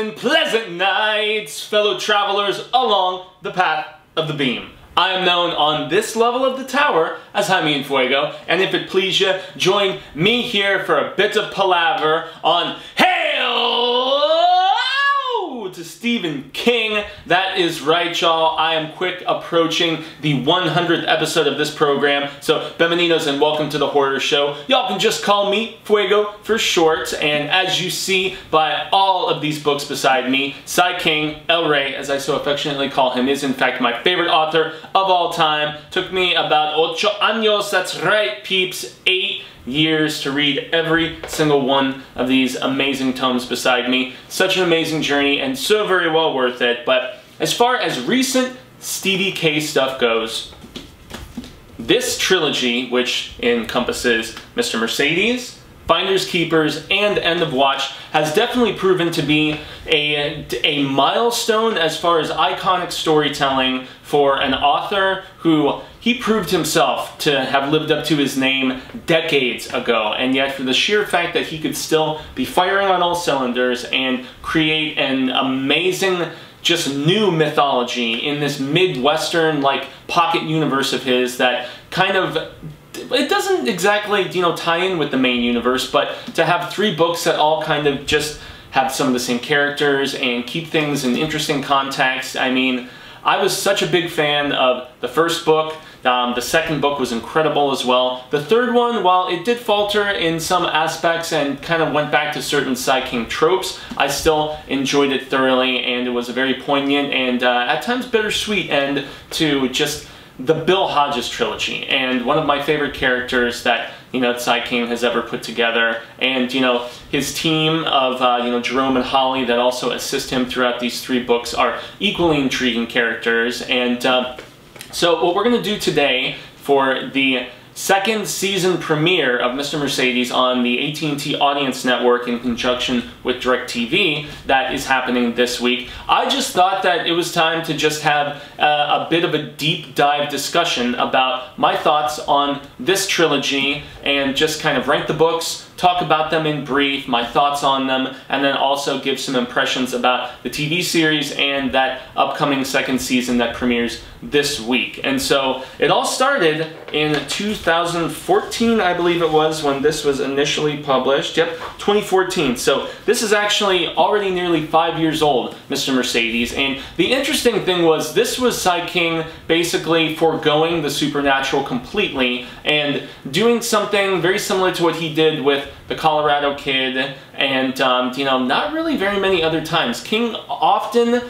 and pleasant nights, fellow travelers along the path of the beam. I am known on this level of the tower as Jaime and Fuego, and if it please you, join me here for a bit of palaver on Hail to Stephen King. That is right, y'all. I am quick approaching the 100th episode of this program, so bienvenidos and welcome to the Horror Show. Y'all can just call me Fuego for short, and as you see by all of these books beside me, Sai King, El Rey, as I so affectionately call him, is in fact my favorite author of all time. Took me about 8 años, that's right, peeps, 8 years to read every single one of these amazing tomes beside me. Such an amazing journey and so very well worth it. But as far as recent Stevie K stuff goes, this trilogy, which encompasses Mr. Mercedes, Finders Keepers, and End of Watch, has definitely proven to be a milestone as far as iconic storytelling for an author who he proved himself to have lived up to his name decades ago, and yet for the sheer fact that he could still be firing on all cylinders and create an amazing just new mythology in this Midwestern like pocket universe of his that kind of, it doesn't exactly, you know, tie in with the main universe, but to have 3 books that all kind of just have some of the same characters and keep things in interesting context. I mean, I was such a big fan of the first book. The second book was incredible as well. The third one, while it did falter in some aspects and kind of went back to certain Sai King tropes, I still enjoyed it thoroughly, and it was a very poignant and at times bittersweet end to just the BILL HODGES trilogy, and one of my favorite characters that, you know, Sai King has ever put together, and, you know, his team of, you know, Germ and Holly that also assist him throughout these 3 books are equally intriguing characters. And so what we're going to do today for the second season premiere of Mr. Mercedes on the AT&T Audience Network in conjunction with DirecTV that is happening this week, I just thought that it was time to just have a bit of a deep dive discussion about my thoughts on this trilogy and just kind of rank the books, talk about them in brief, my thoughts on them, and then also give some impressions about the TV series and that upcoming second season that premieres this week. And so it all started in 2014, I believe it was, when this was initially published. Yep, 2014. So this is actually already nearly 5 years old, Mr. Mercedes. And the interesting thing was this was Sai King basically foregoing the supernatural completely and doing something very similar to what he did with The Colorado Kid and, you know, not really very many other times. King often,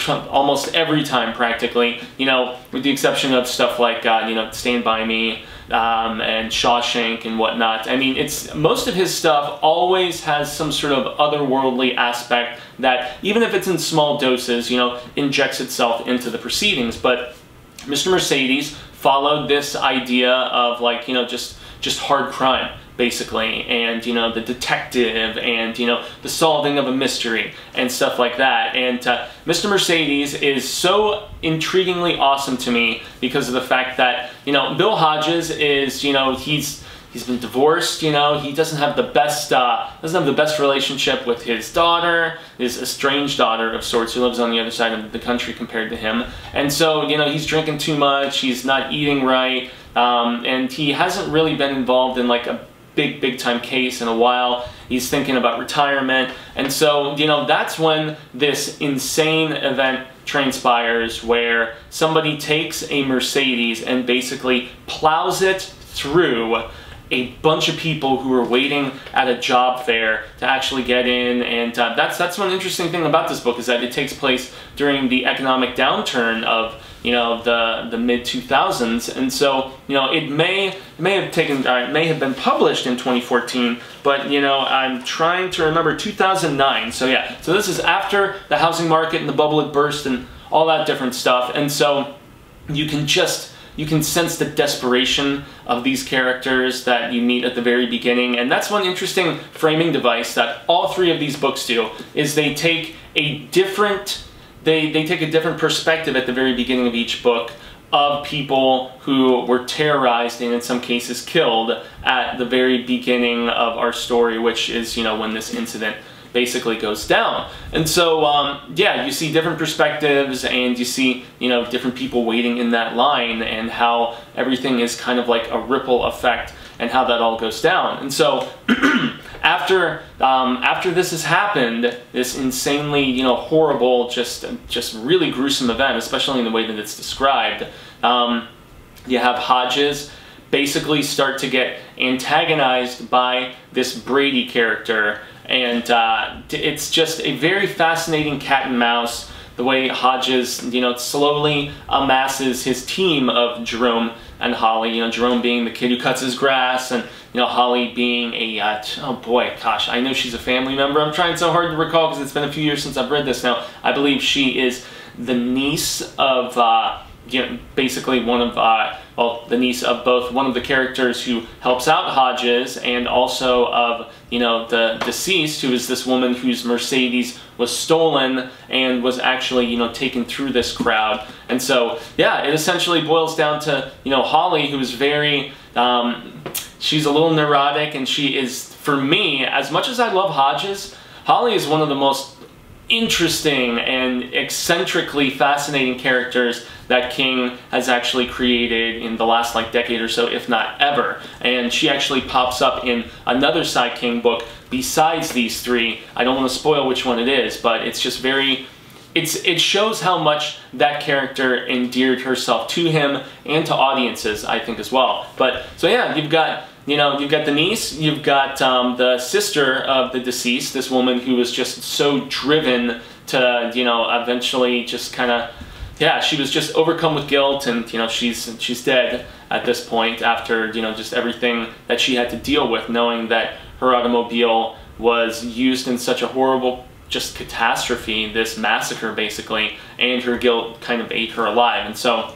almost every time practically, you know, with the exception of stuff like, you know, Stand By Me, and Shawshank and whatnot. I mean, it's most of his stuff always has some sort of otherworldly aspect that, even if it's in small doses, you know, injects itself into the proceedings. But Mr. Mercedes followed this idea of, like, you know, just hard crime, basically, and, you know, the detective and, you know, the solving of a mystery and stuff like that. And Mr. Mercedes is so intriguingly awesome to me because of the fact that, you know, BILL HODGES is, you know, he's been divorced, you know, he doesn't have the best relationship with his daughter, his estranged daughter of sorts, who lives on the other side of the country compared to him. And so, you know, he's drinking too much, he's not eating right, and he hasn't really been involved in like a big time case in a while. He's thinking about retirement, and so, you know, that's when this insane event transpires where somebody takes a Mercedes and basically plows it through a bunch of people who are waiting at a job fair to actually get in. And that's one interesting thing about this book, is that it takes place during the economic downturn of, you know, the mid-2000s, and so, you know, it may have been published in 2014, but, you know, I'm trying to remember 2009. So yeah, so this is after the housing market and the bubble had burst and all that different stuff, and so you can sense the desperation of these characters that you meet at the very beginning. And that's one interesting framing device that all 3 of these books do, is they take a different perspective at the very beginning of each book of people who were terrorized and in some cases killed at the very beginning of our story, which is, you know, when this incident basically goes down. And so, yeah, you see different perspectives, and you see, you know, different people waiting in that line, and how everything is kind of like a ripple effect, and how that all goes down. And so, after this has happened, this insanely, you know, horrible, just really gruesome event, especially in the way that it's described, you have Hodges basically start to get antagonized by this Brady character, and it's just a very fascinating cat and mouse, the way Hodges, you know, slowly amasses his team of Jerome and Holly, you know, Jerome being the kid who cuts his grass, and, you know, Holly being a, oh boy, gosh, I know she's a family member. I'm trying so hard to recall because it's been a few years since I've read this now. I believe she is the niece of, you know, basically one of, well, the niece of both one of the characters who helps out Hodges, and also of, you know, the deceased, who is this woman whose Mercedes was stolen and was actually, you know, taken through this crowd. And so, yeah, it essentially boils down to, you know, Holly, who's very, she's a little neurotic, and she is, for me, as much as I love Hodges, Holly is one of the most interesting and eccentrically fascinating characters that King has actually created in the last like decade or so, if not ever. And she actually pops up in another side King book besides these three. I don't want to spoil which one it is, but it's just very, it shows how much that character endeared herself to him and to audiences, I think, as well. But so yeah, you've got, you know, you've got the niece, you've got the sister of the deceased, this woman who was just so driven to, you know, eventually just kind of, yeah, she was just overcome with guilt, and, you know, she's dead at this point after, you know, just everything that she had to deal with, knowing that her automobile was used in such a horrible just catastrophe, this massacre basically, and her guilt kind of ate her alive. And so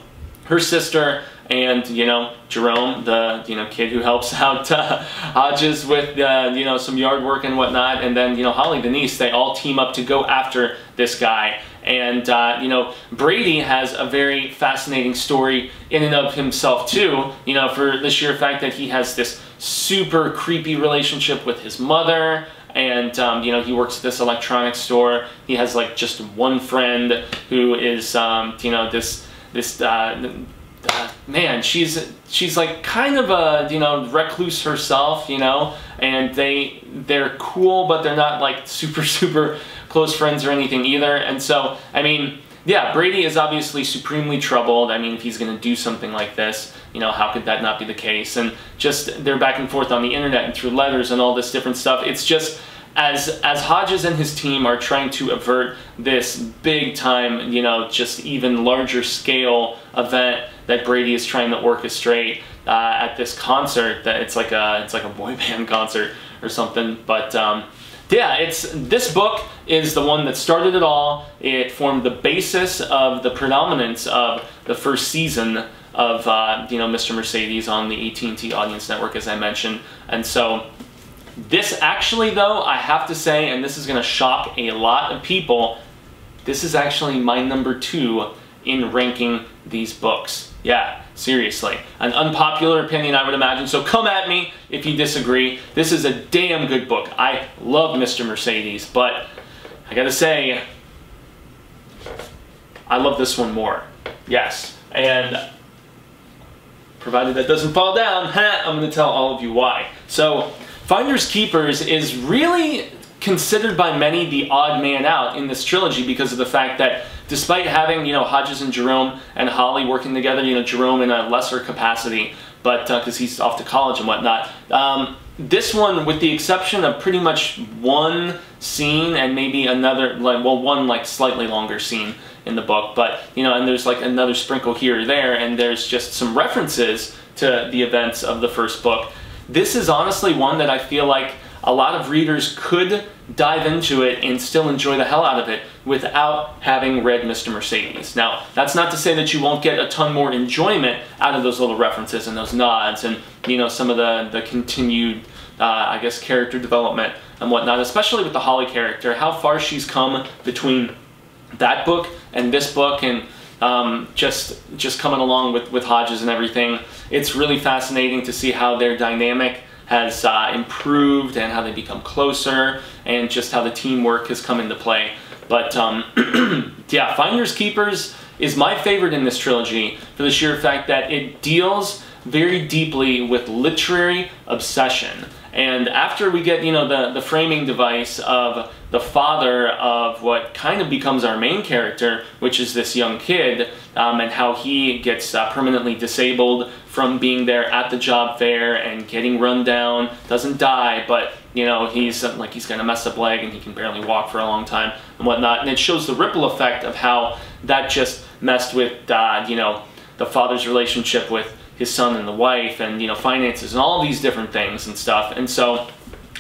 her sister and, you know, Jerome, the, you know, kid who helps out Hodges with, you know, some yard work and whatnot, and then, you know, Holly, the niece, they all team up to go after this guy. And, you know, Brady has a very fascinating story in and of himself, too, you know, for the sheer fact that he has this super creepy relationship with his mother, and, you know, he works at this electronics store. He has, like, just one friend who is, you know, this man, she's like kind of a, you know, recluse herself, you know, and they're cool, but they're not like super close friends or anything either. And so, I mean, yeah, Brady is obviously supremely troubled. I mean, if he's going to do something like this, you know, how could that not be the case? And just their back and forth on the internet and through letters and all this different stuff. It's just, as Hodges and his team are trying to avert this big time, you know, just even larger scale event that Brady is trying to orchestrate at this concert, that it's like a boy band concert or something. But yeah, this book is the one that started it all. It formed the basis of the predominance of the first season of you know, Mr. Mercedes on the AT&T Audience Network, as I mentioned. And so this actually, though, I have to say, and this is going to shock a lot of people, this is actually my number 2 in ranking these books. Yeah, seriously. An unpopular opinion, I would imagine, so come at me if you disagree. This is a damn good book. I love Mr. Mercedes, but I gotta say, I love this one more. Yes, and provided that doesn't fall down, I'm gonna tell all of you why. So, Finders Keepers is really considered by many the odd man out in this trilogy because of the fact that despite having, you know, Hodges and Jerome and Holly working together, you know, Jerome in a lesser capacity, but because he's off to college and whatnot, this one, with the exception of pretty much one scene and maybe another, like, well, one like slightly longer scene in the book, but, you know, and there's like another sprinkle here or there, and there's just some references to the events of the first book. This is honestly one that I feel like a lot of readers could dive into it and still enjoy the hell out of it without having read Mr. Mercedes. Now, that's not to say that you won't get a ton more enjoyment out of those little references and those nods and, you know, some of the continued, I guess, character development and whatnot, especially with the Holly character, how far she's come between that book and this book, and just coming along with Hodges and everything. It's really fascinating to see how their dynamic has improved and how they become closer and just how the teamwork has come into play. But yeah, Finders Keepers is my favorite in this trilogy for the sheer fact that it deals very deeply with literary obsession. And after we get, you know, the framing device of the father of what kind of becomes our main character, which is this young kid, and how he gets permanently disabled from being there at the job fair and getting run down, doesn't die, but, you know, he's like he's got a messed up leg and he can barely walk for a long time and whatnot. And it shows the ripple effect of how that just messed with, you know, the father's relationship with his son and the wife, and, you know, finances and all these different things and stuff. And so,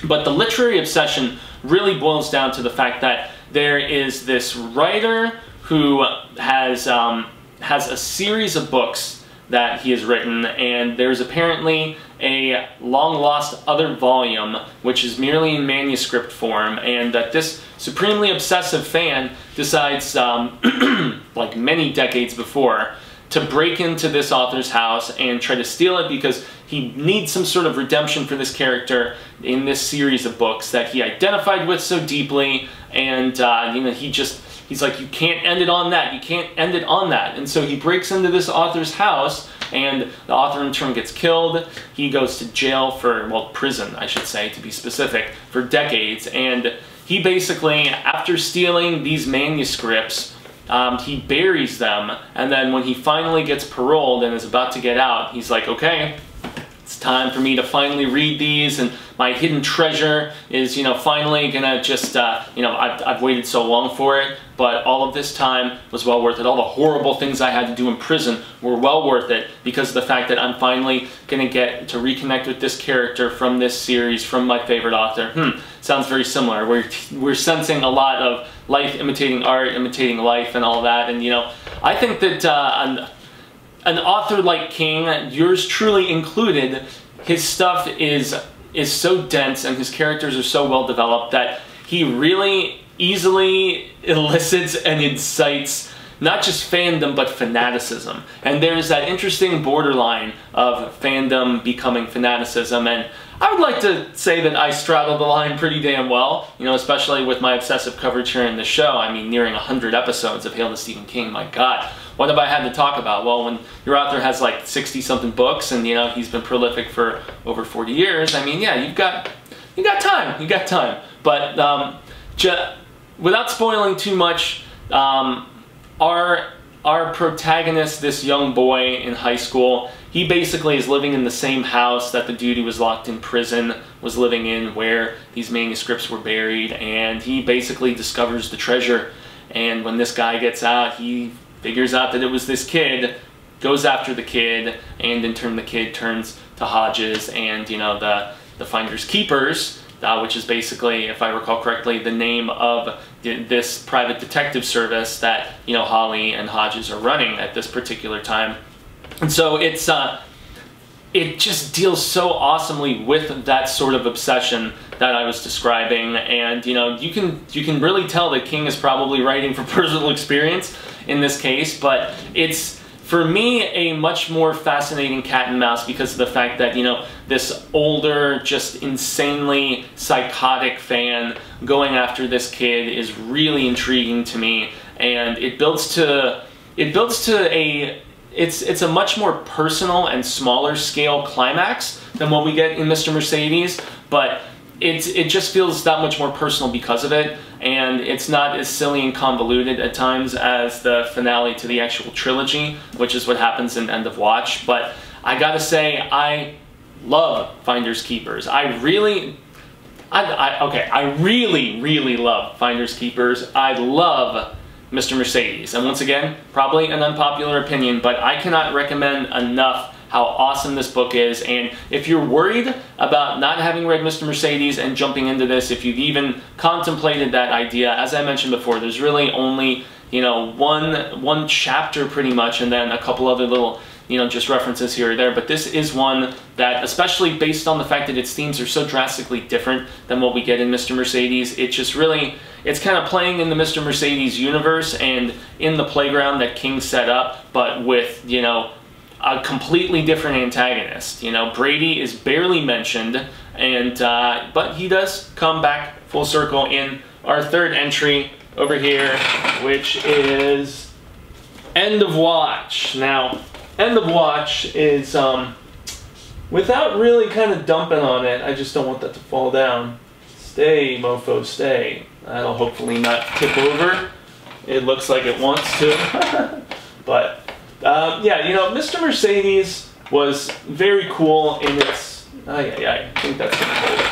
but the literary obsession really boils down to the fact that there is this writer who has a series of books that he has written, and there's apparently a long-lost other volume which is merely in manuscript form, and that this supremely obsessive fan decides, like many decades before, to break into this author's house and try to steal it because he needs some sort of redemption for this character in this series of books that he identified with so deeply. And you know, he's like, you can't end it on that, you can't end it on that. And so he breaks into this author's house, and the author in turn gets killed. He goes to jail for, well, prison, I should say, to be specific, for decades. And he basically, after stealing these manuscripts, he buries them, and then when he finally gets paroled and is about to get out, he's like, okay, it's time for me to finally read these, and my hidden treasure is, you know, finally gonna just, you know, I've waited so long for it, but all of this time was well worth it. All the horrible things I had to do in prison were well worth it because of the fact that I'm finally gonna get to reconnect with this character from this series, from my favorite author. Sounds very similar. We're sensing a lot of life imitating art, imitating life, and all that. And, you know, I think that an author like King, yours truly included, his stuff is so dense and his characters are so well developed that he really easily elicits and incites not just fandom but fanaticism. And there's that interesting borderline of fandom becoming fanaticism, and I would like to say that I straddle the line pretty damn well, you know, especially with my obsessive coverage here in the show. I mean, nearing 100 episodes of Hail to Stephen King, my god. What have I had to talk about? Well, when your author has like 60-something books and, you know, he's been prolific for over 40 years, I mean, yeah, you got time. But without spoiling too much, our protagonist, this young boy in high school, he basically is living in the same house that the dude who was locked in prison was living in, where these manuscripts were buried, and he basically discovers the treasure. And when this guy gets out, he figures out that it was this kid, goes after the kid, and in turn the kid turns to Hodges and, you know, the Finders Keepers, which is basically, if I recall correctly, the name of this private detective service that, you know, Holly and Hodges are running at this particular time. And so it's it just deals so awesomely with that sort of obsession that I was describing. And, you know, you can really tell that King is probably writing from personal experience in this case, but it's, for me, a much more fascinating cat and mouse because of the fact that, you know, this older, just insanely psychotic fan going after this kid is really intriguing to me, and it builds to it's a much more personal and smaller scale climax than what we get in Mr. Mercedes, but it just feels that much more personal because of it, and it's not as silly and convoluted at times as the finale to the actual trilogy, which is what happens in End of Watch. But I gotta say, I love Finders Keepers. I really love Finders Keepers. I love Mr. Mercedes. And once again, probably an unpopular opinion, but I cannot recommend enough how awesome this book is. And if you're worried about not having read Mr. Mercedes and jumping into this, if you've even contemplated that idea, as I mentioned before, there's really only, you know, one chapter pretty much, and then a couple other little, you know, just references here or there. But this is one that, especially based on the fact that its themes are so drastically different than what we get in Mr. Mercedes, it just really, it's kind of playing in the Mr. Mercedes universe and in the playground that King set up, but with, you know, a completely different antagonist. You know, Brady is barely mentioned, and but he does come back full circle in our third entry over here, which is End of Watch. Now, End of Watch is, without really kind of dumping on it, I just don't want that to fall down. Stay, mofo, stay. That'll hopefully not tip over. It looks like it wants to. But, yeah, you know, Mr. Mercedes was very cool in its... I think that's going to hold it.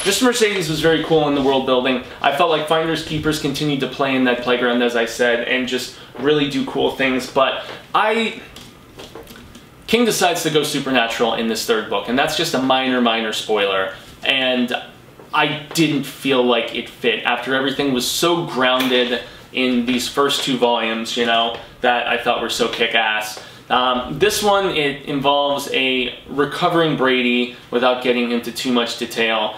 Mr. Mercedes was very cool in the world building. I felt like Finders Keepers continued to play in that playground, as I said, and just really do cool things. But King decides to go supernatural in this third book, and that's just a minor spoiler. And I didn't feel like it fit after everything was so grounded in these first 2 volumes, you know, that I thought were so kick-ass. This one, it involves a recovering Brady without getting into too much detail.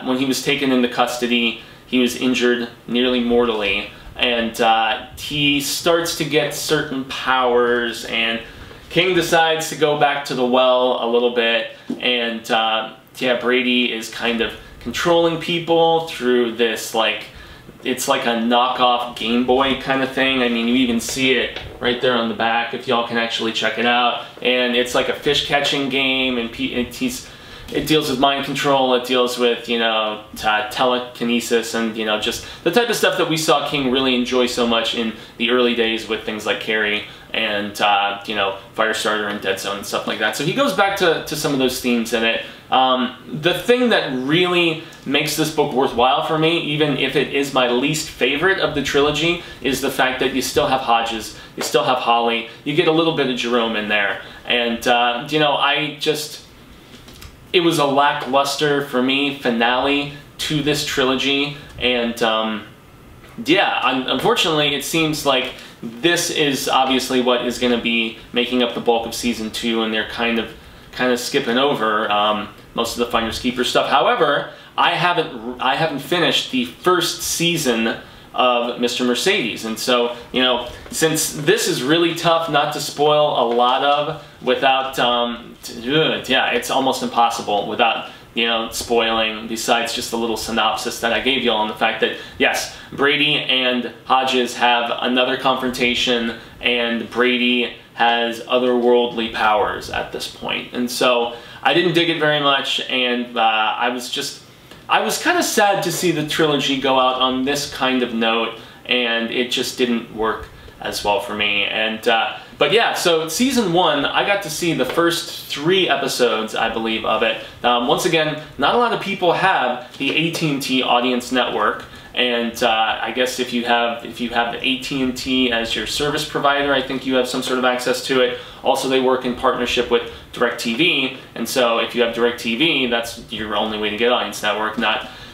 When he was taken into custody, he was injured nearly mortally, and he starts to get certain powers, and King decides to go back to the well a little bit, and yeah, Brady is kind of controlling people through this, like, it's like a knockoff Game Boy kind of thing. I mean, you even see it right there on the back if y'all can actually check it out. And it's like a fish catching game, and it deals with mind control, it deals with, you know, telekinesis, and, you know, just the type of stuff that we saw King really enjoy so much in the early days with things like Carrie and, you know, Firestarter and Dead Zone and stuff like that. So he goes back to some of those themes in it. The thing that really makes this book worthwhile for me, even if it is my least favorite of the trilogy, is the fact that you still have Hodges, you still have Holly, you get a little bit of Jerome in there. And, you know, it was a lackluster, for me, finale to this trilogy. And, yeah, unfortunately, it seems like this is obviously what is going to be making up the bulk of Season 2, and they're kind of skipping over most of the Finders Keepers stuff. However, I haven't finished the first season of Mr. Mercedes, and so, you know, since this is really tough not to spoil a lot of without, yeah, it's almost impossible without, you know, spoiling, besides just a little synopsis that I gave you all on the fact that, yes, Brady and Hodges have another confrontation, and Brady has otherworldly powers at this point. And so I didn't dig it very much, and I was kind of sad to see the trilogy go out on this kind of note, and it just didn't work as well for me. And but yeah, so Season 1, I got to see the first 3 episodes, I believe, of it. Once again, not a lot of people have the AT&T Audience Network, and I guess if you have the AT&T as your service provider, I think you have some sort of access to it. Also, they work in partnership with DirecTV, and so if you have DirecTV, that's your only way to get Audience Network.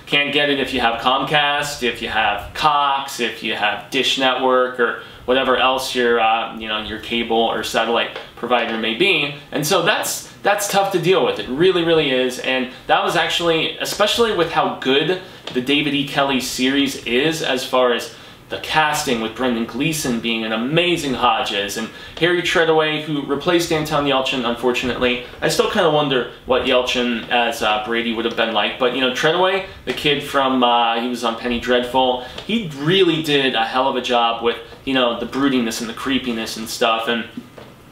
Can't get it if you have Comcast, if you have Cox, if you have Dish Network, or whatever else your you know, your cable or satellite provider may be. And so that's tough to deal with. It really is. And that was actually, especially with how good the David E. Kelley series is, as far as the casting, with Brendan Gleeson being an amazing Hodges, and Harry Treadaway, who replaced Anton Yelchin, unfortunately. I still kind of wonder what Yelchin as Brady would have been like, but, you know, Treadaway, the kid from, he was on Penny Dreadful, he really did a hell of a job with, you know, the broodiness and the creepiness and stuff. And,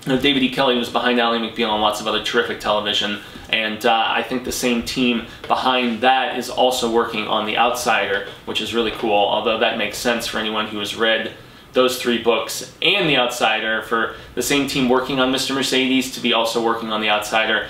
you know, David E. Kelley was behind Ally McBeal and lots of other terrific television, and I think the same team behind that is also working on The Outsider, which is really cool, although that makes sense for anyone who has read those 3 books and The Outsider, for the same team working on Mr. Mercedes to be also working on The Outsider,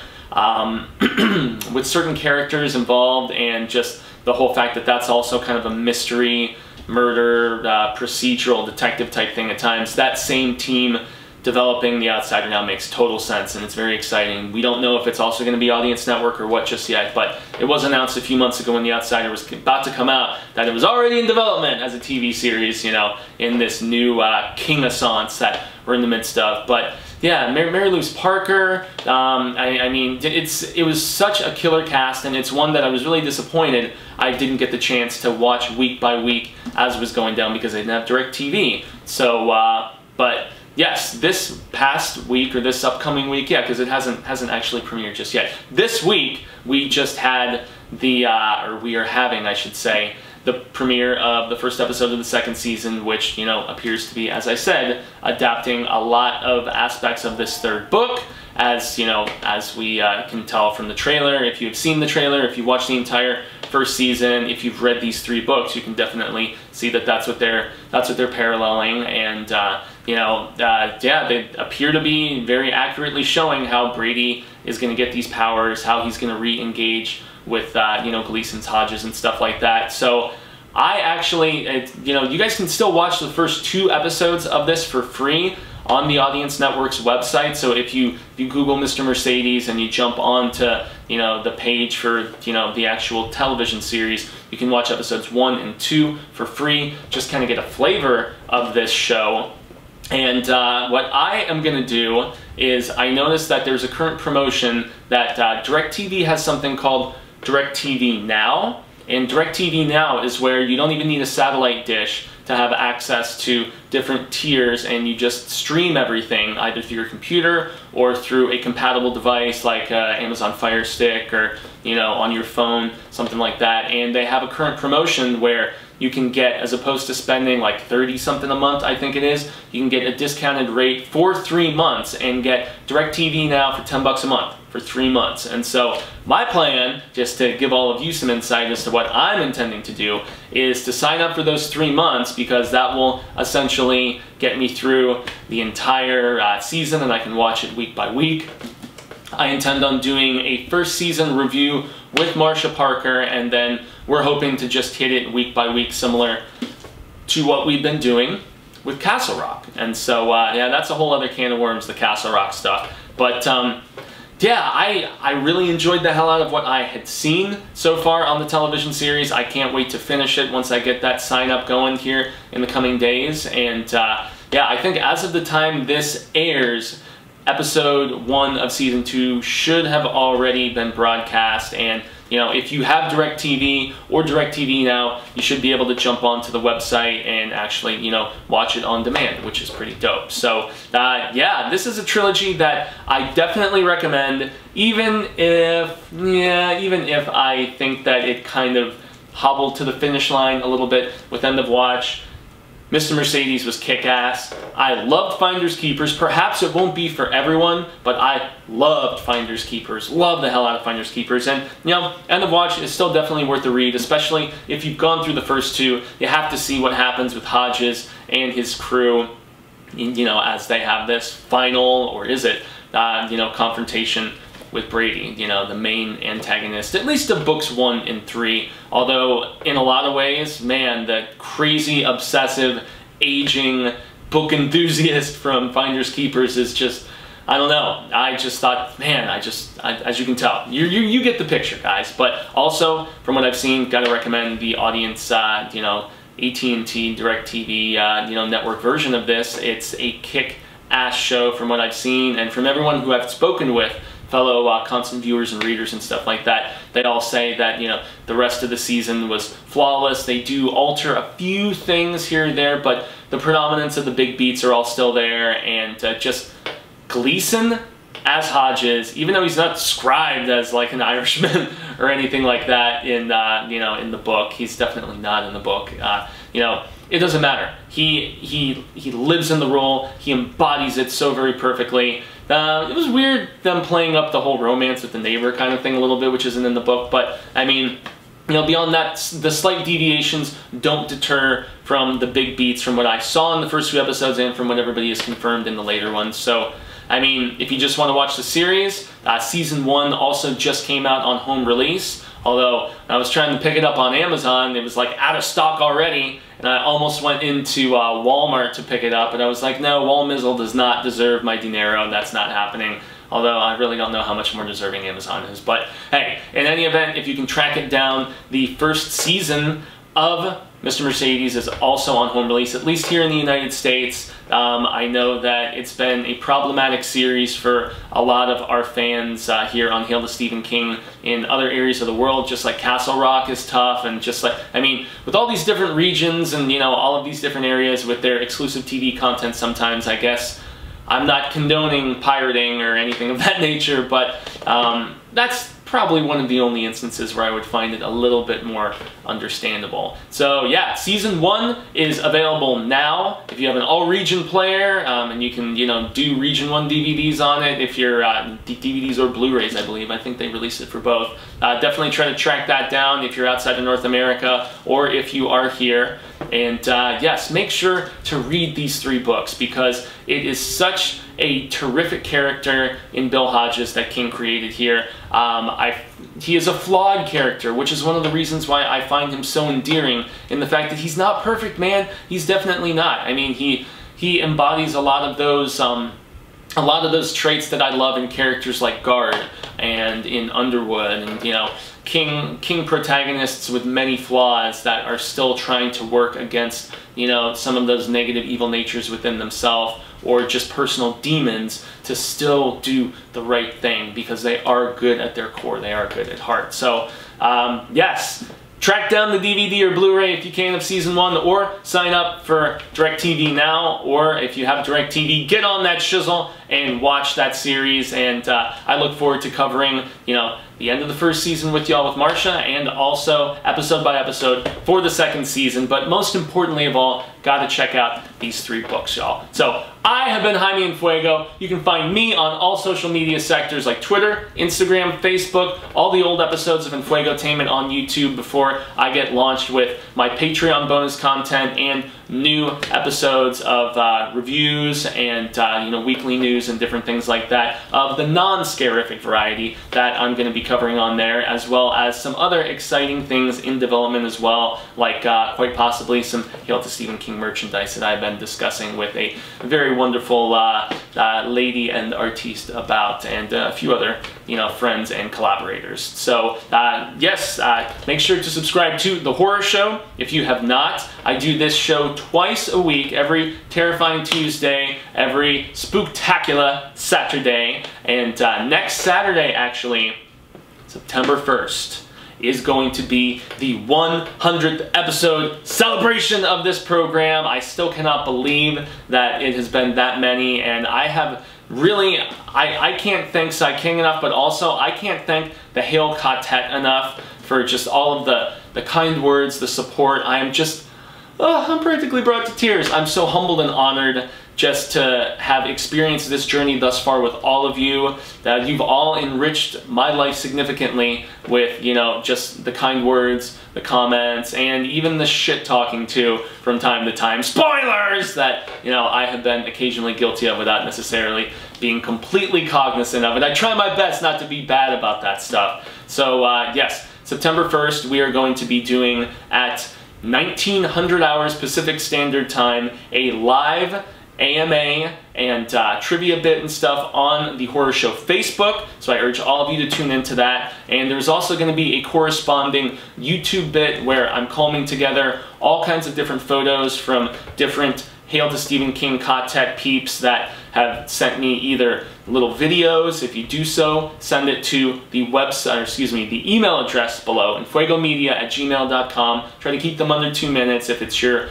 with certain characters involved, and just the whole fact that that's also kind of a mystery, murder, procedural, detective type thing at times. That same team developing The Outsider now makes total sense, and it's very exciting. We don't know if it's also going to be Audience Network or what just yet, but it was announced a few months ago when The Outsider was about to come out that it was already in development as a TV series, you know, in this new King-assance that we're in the midst of. But yeah, Mary Louise Parker, I mean, it was such a killer cast, and it's one that I was really disappointed I didn't get the chance to watch week by week as it was going down, because I didn't have DirecTV. So, but yes, this past week, or this upcoming week, yeah, because it hasn't actually premiered just yet. This week, we just had the, or we are having, I should say, the premiere of the first episode of the second season, which, you know, appears to be, as I said, adapting a lot of aspects of this third book, as, you know, as we can tell from the trailer. If you've seen the trailer, if you watched the entire first season, if you've read these 3 books, you can definitely see that that's what they're paralleling, and you know, yeah, they appear to be very accurately showing how Brady is going to get these powers, how he's going to re-engage with you know, Gleason's Hodges and stuff like that. So I actually, you know, you guys can still watch the first 2 episodes of this for free on the Audience Network's website. So if you Google Mr. Mercedes and you jump onto, you know, the page for, you know, the actual television series, you can watch episodes 1 and 2 for free, just kind of get a flavor of this show. And what I am going to do is, I noticed that there's a current promotion that DirecTV has something called DirecTV Now. And DirecTV Now is where you don't even need a satellite dish to have access to different tiers, and you just stream everything either through your computer or through a compatible device like Amazon Fire Stick, or, you know, on your phone, something like that. And they have a current promotion where you can get, as opposed to spending like 30 something a month, I think it is, you can get a discounted rate for 3 months and get DirecTV Now for 10 bucks a month for 3 months. And so my plan, just to give all of you some insight as to what I'm intending to do, is to sign up for those 3 months, because that will essentially get me through the entire season, and I can watch it week by week. I intend on doing a first season review with Marsha Parker, and then we're hoping to just hit it week by week, similar to what we've been doing with Castle Rock. And so, yeah, that's a whole other can of worms, the Castle Rock stuff. But, yeah, I really enjoyed the hell out of what I had seen so far on the television series. I can't wait to finish it once I get that sign up going here in the coming days. And, yeah, I think as of the time this airs, episode 1 of season 2 should have already been broadcast. And, you know, if you have DirecTV or DirecTV Now, you should be able to jump onto the website and actually, you know, watch it on demand, which is pretty dope. So, yeah, this is a trilogy that I definitely recommend, even if I think that it kind of hobbled to the finish line a little bit with End of Watch. Mr. Mercedes was kick-ass. I loved Finders Keepers. Perhaps it won't be for everyone, but I loved Finders Keepers. Love the hell out of Finders Keepers. And, you know, End of Watch is still definitely worth a read, especially if you've gone through the first 2. You have to see what happens with Hodges and his crew, you know, as they have this final, or is it, you know, confrontation with Brady, you know, the main antagonist, at least of books 1 and 3. Although, in a lot of ways, man, the crazy, obsessive, aging book enthusiast from Finders Keepers is just, I don't know. I just thought, man, as you can tell, you get the picture, guys. But also, from what I've seen, gotta recommend the Audience, you know, AT&T DirecTV, you know, network version of this. It's a kick-ass show from what I've seen, and from everyone who I've spoken with, fellow constant viewers and readers and stuff like that, they all say that, you know, the rest of the season was flawless. They do alter a few things here and there, but the predominance of the big beats are all still there. And just Gleason as Hodges, even though he's not described as like an Irishman or anything like that in you know, in the book, he's definitely not in the book. You know, it doesn't matter. He lives in the role. He embodies it so very perfectly. It was weird them playing up the whole romance with the neighbor kind of thing a little bit, which isn't in the book. But I mean, you know, beyond that, the slight deviations don't deter from the big beats from what I saw in the first 2 episodes and from what everybody has confirmed in the later ones. So, I mean, if you just want to watch the series, season 1 also just came out on home release. Although I was trying to pick it up on Amazon, it was like out of stock already, and I almost went into Walmart to pick it up, and I was like, no, Walmizzle does not deserve my dinero, that's not happening. Although I really don't know how much more deserving Amazon is. But hey, in any event, if you can track it down, the first season of Mr. Mercedes is also on home release, at least here in the United States. I know that it's been a problematic series for a lot of our fans here on Hail to Stephen King in other areas of the world, just like Castle Rock is tough, and just like, I mean, with all these different regions and, you know, all of these different areas with their exclusive TV content sometimes, I guess, I'm not condoning pirating or anything of that nature, but that's probably one of the only instances where I would find it a little bit more understandable. So yeah, season 1 is available now if you have an all-region player, and you can, you know, do region 1 DVDs on it if you're DVDs or Blu-rays, I believe. I think they released it for both. Definitely try to track that down if you're outside of North America or if you are here. And yes, make sure to read these 3 books because it is such a terrific character in Bill Hodges that King created here. He is a flawed character, which is one of the reasons why I find him so endearing, in the fact that he's not perfect, man. He's definitely not. I mean, he embodies a lot of those traits that I love in characters like Guard and in Underwood, and, you know, King protagonists with many flaws that are still trying to work against, you know, some of those negative evil natures within themselves, or just personal demons, to still do the right thing because they are good at their core, they are good at heart. So yes, track down the DVD or Blu-ray if you can of season 1, or sign up for DirecTV Now, or if you have DirecTV, get on that shizzle and watch that series. And I look forward to covering, you know, the end of the first season with y'all with Marcia, and also episode by episode for the second season. But most importantly of all, gotta check out these 3 books, y'all. So I have been Jaime and Fuego. You can find me on all social media sectors like Twitter, Instagram, Facebook, all the old episodes of Infuegotainment on YouTube before I get launched with my Patreon bonus content and new episodes of reviews and you know, weekly news and different things like that of the non-scarific variety that I'm going to be covering on there, as well as some other exciting things in development as well, like quite possibly some Hail to Stephen King merchandise that I've been discussing with a very wonderful lady and artiste about, and a few other, you know, friends and collaborators. So yes, make sure to subscribe to The Horror Show if you have not. I do this show twice a week, every Terrifying Tuesday, every Spooktacular Saturday, and next Saturday, actually, September 1st, is going to be the 100th episode celebration of this program. I still cannot believe that it has been that many, and I have really, I can't thank Sai King enough, but also I can't thank the Hail Ka-Tet enough for just all of the kind words, the support. I am just, I'm practically brought to tears. I'm so humbled and honored just to have experienced this journey thus far with all of you, that you've all enriched my life significantly with, you know, just the kind words, the comments, and even the shit talking too from time to time. Spoilers! That, you know, I have been occasionally guilty of without necessarily being completely cognizant of it. I try my best not to be bad about that stuff. So yes, September 1st, we are going to be doing at 1900 hours Pacific Standard Time a live AMA and trivia bit and stuff on the Horror Show Facebook, so I urge all of you to tune into that. And there's also going to be a corresponding YouTube bit where I'm combing together all kinds of different photos from different Hail to Stephen King Ka-Tet peeps that have sent me either little videos. If you do so, send it to the website, or excuse me, the email address below, infuegomedia@gmail.com. Try to keep them under 2 minutes if it's your,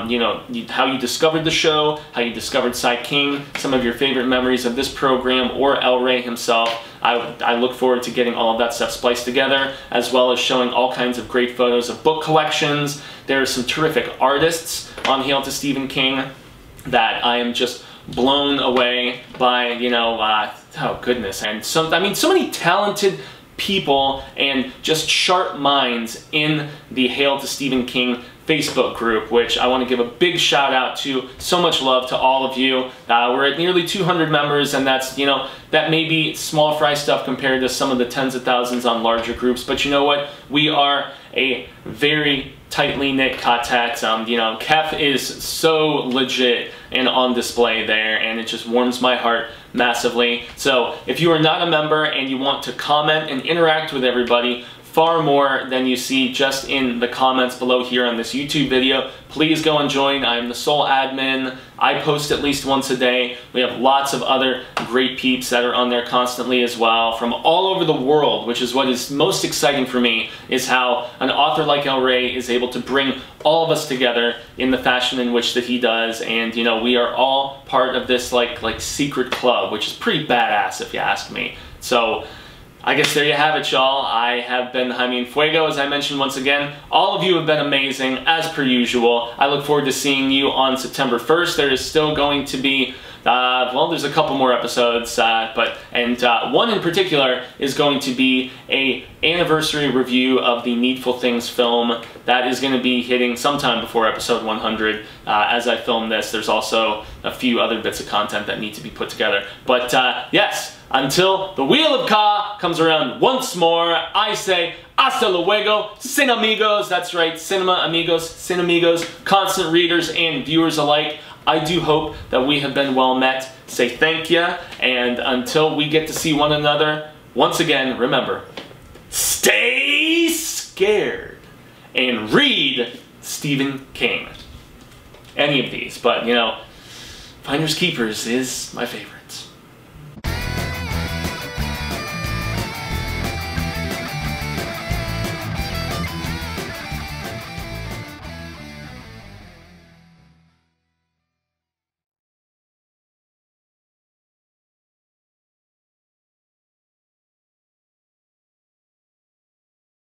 you know, how you discovered the show, how you discovered Sai King, some of your favorite memories of this program, or El Rey himself. I look forward to getting all of that stuff spliced together, as well as showing all kinds of great photos of book collections. There are some terrific artists on Hail to Stephen King that I am just blown away by, you know, oh goodness, and I mean, so many talented people and just sharp minds in the Hail to Stephen King Facebook group, which I want to give a big shout out to. So much love to all of you. We're at nearly 200 members, and that's, you know, that may be small fry stuff compared to some of the tens of thousands on larger groups, but you know what? We are a very tightly knit Ka-Tet. You know, Kef is so legit and on display there, and it just warms my heart massively. So if you are not a member and you want to comment and interact with everybody, far more than you see just in the comments below here on this YouTube video. Please go and join. I'm the sole admin. I post at least once a day. We have lots of other great peeps that are on there constantly as well, from all over the world, which is what is most exciting for me, is how an author like El Rey is able to bring all of us together in the fashion in which that he does. And you know, we are all part of this like secret club, which is pretty badass if you ask me. So I guess there you have it, y'all. I have been Jaime and Fuego, as I mentioned once again. All of you have been amazing, as per usual. I look forward to seeing you on September 1st. There is still going to be, well, there's a couple more episodes, one in particular is going to be an anniversary review of the Needful Things film. That is going to be hitting sometime before episode 100. As I film this, there's also a few other bits of content that need to be put together. But yes, until the Wheel of Ka comes around once more, I say hasta luego, sin amigos. That's right, cinema amigos, sin amigos, constant readers and viewers alike. I do hope that we have been well met. Say thank you, and until we get to see one another, once again, remember, stay scared and read Stephen King. Any of these, but you know, Finders Keepers is my favorite.